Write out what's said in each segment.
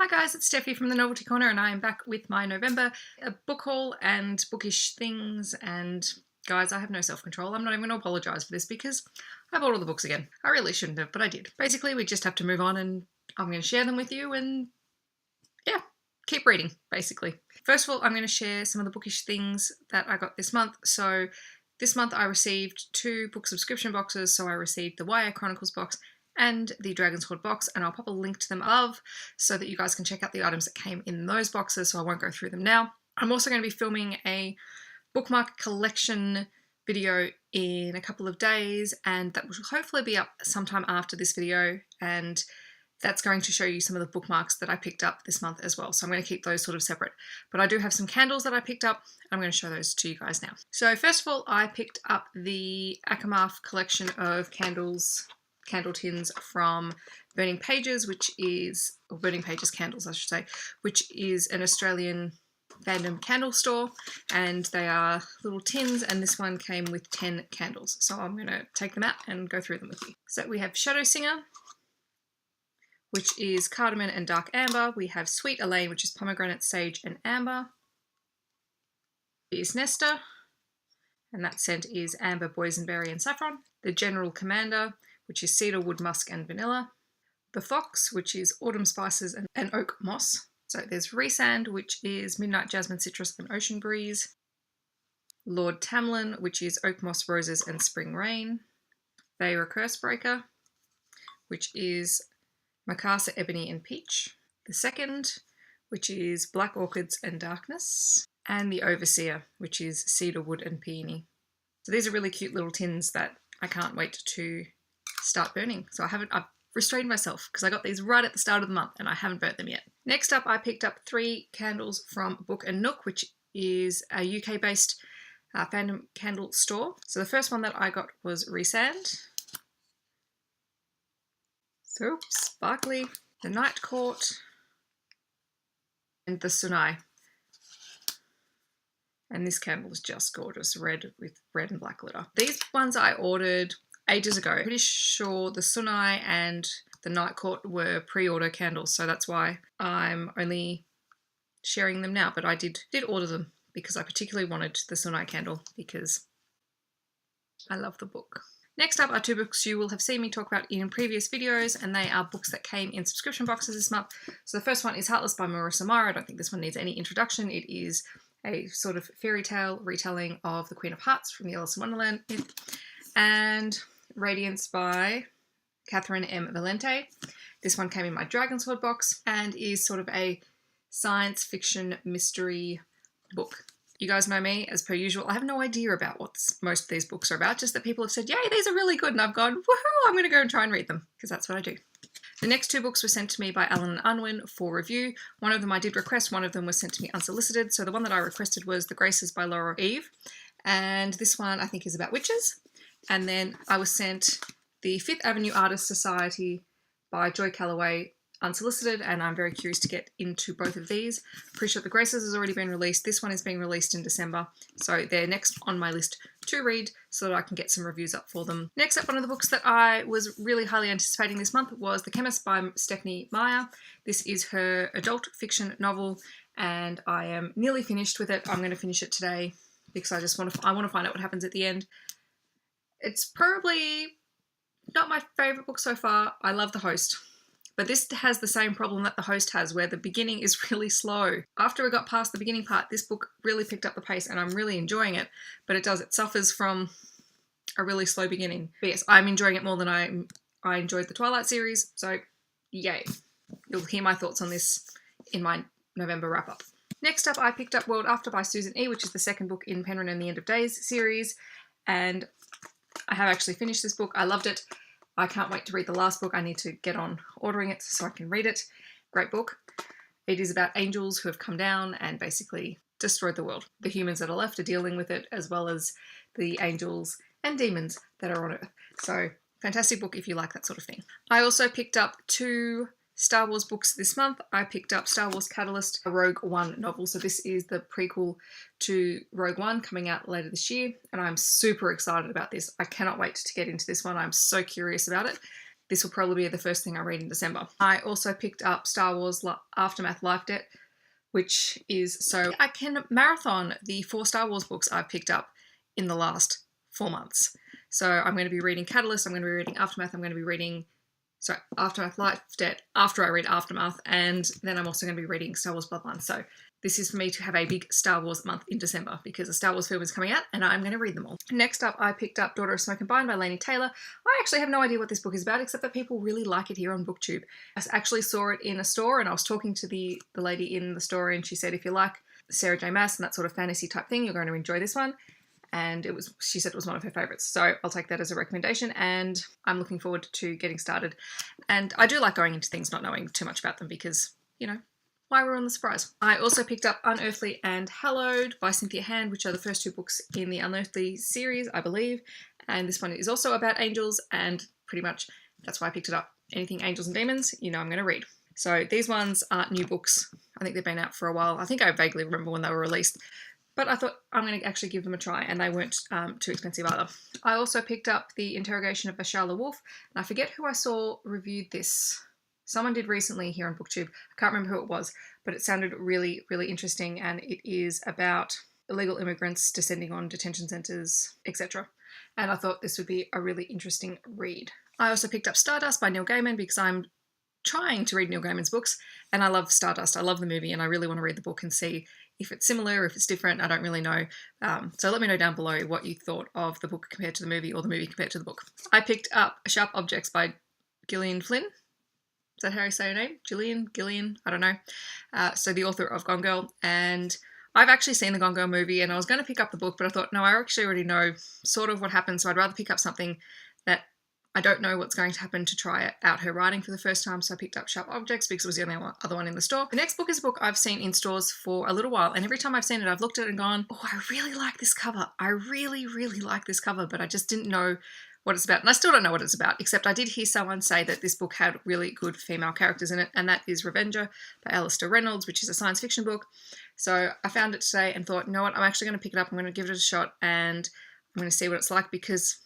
Hi guys, it's Steffi from the Novelty Corner and I am back with my November book haul and bookish things. And guys, I have no self-control. I'm not even going to apologise for this because I bought all the books again. I really shouldn't have, but I did. Basically, we just have to move on and I'm going to share them with you and yeah, keep reading, basically. First of all, I'm going to share some of the bookish things that I got this month. So this month I received 2 book subscription boxes. So I received the YA Chronicles box and the Dragonshoard box, and I'll pop a link to them above so that you guys can check out the items that came in those boxes, so I won't go through them now. I'm also going to be filming a bookmark collection video in a couple of days, and that will hopefully be up sometime after this video, and that's going to show you some of the bookmarks that I picked up this month as well. So I'm going to keep those sort of separate. But I do have some candles that I picked up. I'm going to show those to you guys now. So first of all, I picked up the ACOMAF collection of candles, candle tins from Burning Pages, or Burning Pages Candles, I should say, which is an Australian fandom candle store, and they are little tins, and this one came with 10 candles. So I'm going to take them out and go through them with you. So we have Shadow Singer, which is cardamom and dark amber. We have Sweet Elaine, which is pomegranate, sage, and amber. Is Nesta, and that scent is amber, boysenberry, and saffron. The General Commander, which is cedar, wood, musk, and vanilla. The Fox, which is autumn spices and oak moss. So there's Rhysand, which is midnight jasmine, citrus, and ocean breeze. Lord Tamlin, which is oak moss, roses, and spring rain. Thayra Cursebreaker, which is Macassar, ebony, and peach. The Second, which is black orchids and darkness. And the Overseer, which is cedar, wood, and peony. So these are really cute little tins that I can't wait to start burning. So I've restrained myself because I got these right at the start of the month and I haven't burnt them yet. Next up, I picked up 3 candles from Book and Nook, which is a UK-based fandom candle store. So the first one that I got was Rhysand. So sparkly. The Night Court. And the Sunai. And this candle is just gorgeous, red with red and black glitter. These ones I ordered ages ago. I'm pretty sure the Sunai and the Night Court were pre-order candles, so that's why I'm only sharing them now. But I did order them because I particularly wanted the Sunai candle because I love the book. Next up are 2 books you will have seen me talk about in previous videos, and they are books that came in subscription boxes this month. So the first one is Heartless by Marissa Meyer. I don't think this one needs any introduction. It is a sort of fairy tale retelling of the Queen of Hearts from the Alice in Wonderland myth. And Radiance by Catherine M. Valente. This one came in my Dragonshoard box and is sort of a science fiction mystery book. You guys know me, as per usual. I have no idea about what most of these books are about, just that people have said, yay, these are really good, and I've gone, woohoo, I'm going to go and try and read them, because that's what I do. The next 2 books were sent to me by Alan and Unwin for review. One of them I did request, one of them was sent to me unsolicited. So the one that I requested was The Graces by Laura Eve, and this one I think is about witches. And then I was sent the Fifth Avenue Artists Society by Joy Calloway unsolicited, and I'm very curious to get into both of these. Pretty sure The Graces has already been released. This one is being released in December, so they're next on my list to read so that I can get some reviews up for them. Next up, one of the books that I was really highly anticipating this month was The Chemist by Stephenie Meyer. This is her adult fiction novel, and I am nearly finished with it. I'm going to finish it today because I want to find out what happens at the end. It's probably not my favourite book so far. I love The Host. But this has the same problem that The Host has, where the beginning is really slow. After we got past the beginning part, this book really picked up the pace and I'm really enjoying it. But it suffers from a really slow beginning. But yes, I'm enjoying it more than I enjoyed the Twilight series. So yay. You'll hear my thoughts on this in my November wrap-up. Next up, I picked up World After by Susan E., which is the second book in Penryn and the End of Days series. And I have actually finished this book. I loved it. I can't wait to read the last book. I need to get on ordering it so I can read it. Great book. It is about angels who have come down and basically destroyed the world. The humans that are left are dealing with it, as well as the angels and demons that are on Earth. So, fantastic book if you like that sort of thing. I also picked up 2 Star Wars books this month. I picked up Star Wars Catalyst, a Rogue One novel. So this is the prequel to Rogue One coming out later this year. And I'm super excited about this. I cannot wait to get into this one. I'm so curious about it. this will probably be the first thing I read in December. I also picked up Star Wars Aftermath Life Debt, which is so I can marathon the 4 Star Wars books I've picked up in the last 4 months. So I'm going to be reading Catalyst, I'm going to be reading Aftermath, I'm going to be reading Aftermath Life Debt after I read Aftermath, and then I'm also going to be reading Star Wars Bloodlines. So this is for me to have a big Star Wars month in December because a Star Wars film is coming out and I'm going to read them all. Next up, I picked up Daughter of Smoke and Bone by Laini Taylor. I actually have no idea what this book is about, except that people really like it here on BookTube. I actually saw it in a store and I was talking to the lady in the store, and she said, if you like Sarah J Maas and that sort of fantasy type thing, you're going to enjoy this one. And she said it was one of her favourites. So I'll take that as a recommendation, and I'm looking forward to getting started. And I do like going into things not knowing too much about them because, you know, why ruin the surprise? I also picked up Unearthly and Hallowed by Cynthia Hand, which are the first 2 books in the Unearthly series, I believe. And this one is also about angels, and pretty much that's why I picked it up. Anything angels and demons, you know I'm going to read. So these ones aren't new books. I think they've been out for a while. I think I vaguely remember when they were released. But I thought I'm going to actually give them a try, and they weren't too expensive either. I also picked up The Interrogation of Bashar the Wolf, and I forget who I saw reviewed this. Someone did recently here on BookTube. I can't remember who it was, but it sounded really, really interesting, and it is about illegal immigrants descending on detention centres, etc. And I thought this would be a really interesting read. I also picked up Stardust by Neil Gaiman because I'm trying to read Neil Gaiman's books, and I love Stardust. I love the movie, and I really want to read the book and see if it's similar, if it's different. I don't really know. So let me know down below what you thought of the book compared to the movie, or the movie compared to the book. I picked up Sharp Objects by Gillian Flynn. Is that how you say her name? Gillian? I don't know. So the author of Gone Girl. And I've actually seen the Gone Girl movie, and I was going to pick up the book, but I thought, no, I actually already know sort of what happens, so I'd rather pick up something that I don't know what's going to happen to try out her writing for the first time, so I picked up Sharp Objects because it was the only other one in the store. The next book is a book I've seen in stores for a little while, and every time I've seen it, I've looked at it and gone, oh, I really like this cover. I really, really like this cover, but I just didn't know what it's about. And I still don't know what it's about, except I did hear someone say that this book had really good female characters in it, and that is Revenger by Alistair Reynolds, which is a science fiction book. So I found it today and thought, you know what, I'm actually going to pick it up. I'm going to give it a shot, and I'm going to see what it's like, because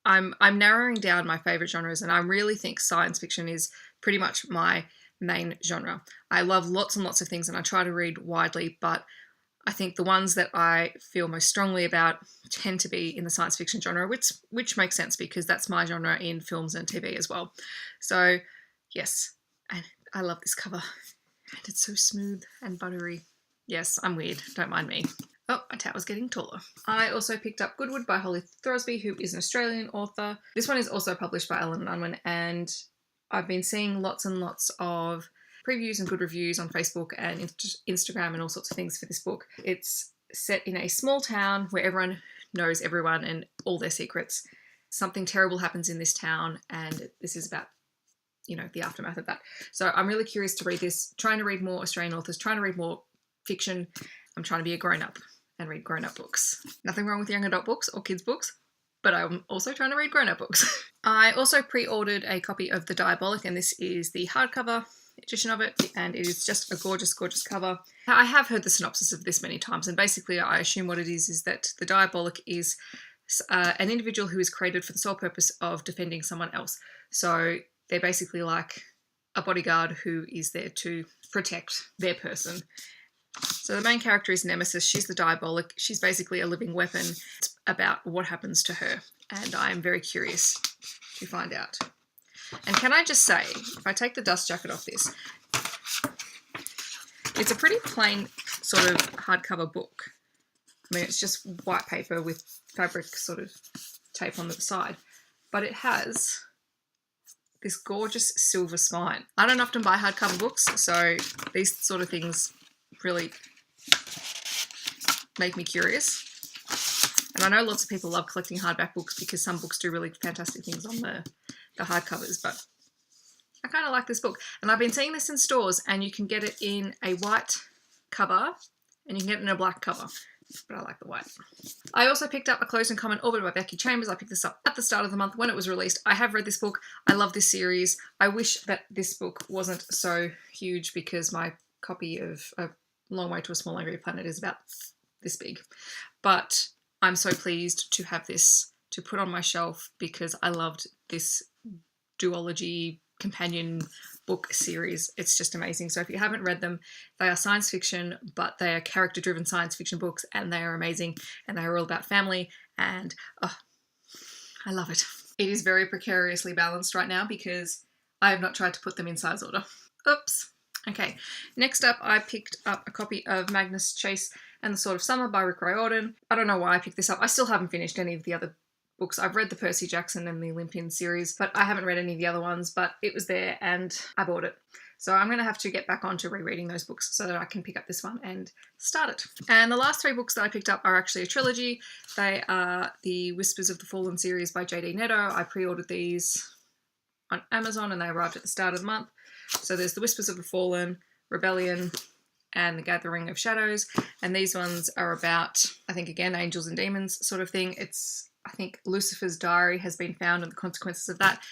I'm narrowing down my favourite genres, and I really think science fiction is pretty much my main genre. I love lots and lots of things, and I try to read widely, but I think the ones that I feel most strongly about tend to be in the science fiction genre, which makes sense because that's my genre in films and TV as well. So yes, and I love this cover, and it's so smooth and buttery. Yes, I'm weird, don't mind me. Oh, my tower's getting taller. I also picked up Goodwood by Holly Throsby, who is an Australian author. This one is also published by Allen & Unwin, and I've been seeing lots and lots of previews and good reviews on Facebook and Instagram and all sorts of things for this book. It's set in a small town where everyone knows everyone and all their secrets. Something terrible happens in this town, and this is about, you know, the aftermath of that. So I'm really curious to read this, trying to read more Australian authors, trying to read more fiction. I'm trying to be a grown-up and read grown-up books. Nothing wrong with young adult books or kids' books, but I'm also trying to read grown-up books. I also pre-ordered a copy of The Diabolic, and this is the hardcover edition of it, and it is just a gorgeous, gorgeous cover. I have heard the synopsis of this many times, and basically I assume what it is that the Diabolic is an individual who is created for the sole purpose of defending someone else. So they're basically like a bodyguard who is there to protect their person. So the main character is Nemesis. She's the Diabolic. She's basically a living weapon. It's about what happens to her, and I'm very curious to find out. And can I just say, if I take the dust jacket off this, it's a pretty plain sort of hardcover book. I mean, it's just white paper with fabric sort of tape on the side, but it has this gorgeous silver spine. I don't often buy hardcover books, so these sort of things really make me curious. And I know lots of people love collecting hardback books because some books do really fantastic things on the hardcovers, but I kind of like this book. And I've been seeing this in stores, and you can get it in a white cover and you can get it in a black cover, but I like the white. I also picked up A Closed and Common Orbit by Becky Chambers. I picked this up at the start of the month when it was released. I have read this book. I love this series. I wish that this book wasn't so huge because my copy of A Long Way to a Small Angry Planet is about this big. But I'm so pleased to have this to put on my shelf because I loved this duology companion book series. It's just amazing. So if you haven't read them, they are science fiction, but they are character-driven science fiction books, and they are amazing, and they are all about family, and oh, I love it. It is very precariously balanced right now because I have not tried to put them in size order. Oops. Okay, next up I picked up a copy of Magnus Chase and the Sword of Summer by Rick Riordan. I don't know why I picked this up. I still haven't finished any of the other books. I've read the Percy Jackson and the Olympian series, but I haven't read any of the other ones, but it was there and I bought it. So I'm going to have to get back on to rereading those books so that I can pick up this one and start it. And the last 3 books that I picked up are actually a trilogy. They are the Whispers of the Fallen series by J.D. Netto. I pre-ordered these on Amazon and they arrived at the start of the month. So there's the Whispers of the Fallen, Rebellion, and the Gathering of Shadows. And these ones are about, I think again, angels and demons sort of thing. It's, I think, Lucifer's diary has been found and the consequences of that.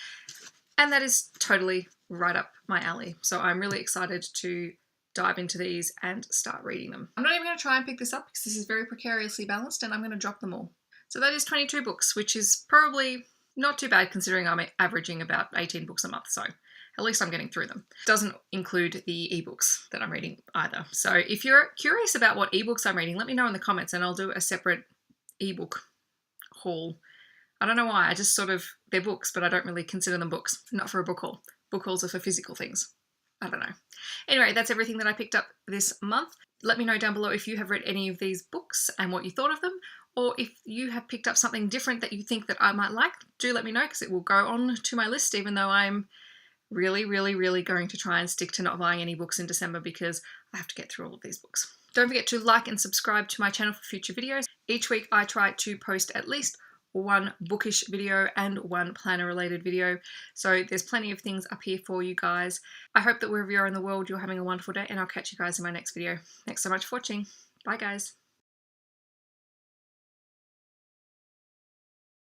And that is totally right up my alley. So I'm really excited to dive into these and start reading them. I'm not even going to try and pick this up because this is very precariously balanced and I'm going to drop them all. So that is 22 books, which is probably not too bad considering I'm averaging about 18 books a month. So at least I'm getting through them. Doesn't include the ebooks that I'm reading either. So if you're curious about what ebooks I'm reading, let me know in the comments and I'll do a separate ebook haul. I don't know why, I just sort of, they're books, but I don't really consider them books. Not for a book haul. Book hauls are for physical things. I don't know. Anyway, that's everything that I picked up this month. Let me know down below if you have read any of these books and what you thought of them, or if you have picked up something different that you think that I might like. Do let me know because it will go on to my list, even though I'm really going to try and stick to not buying any books in December because I have to get through all of these books. Don't forget to like and subscribe to my channel for future videos. Each week I try to post at least 1 bookish video and 1 planner related video. So there's plenty of things up here for you guys. I hope that wherever you are in the world, you're having a wonderful day and I'll catch you guys in my next video. Thanks so much for watching. Bye guys.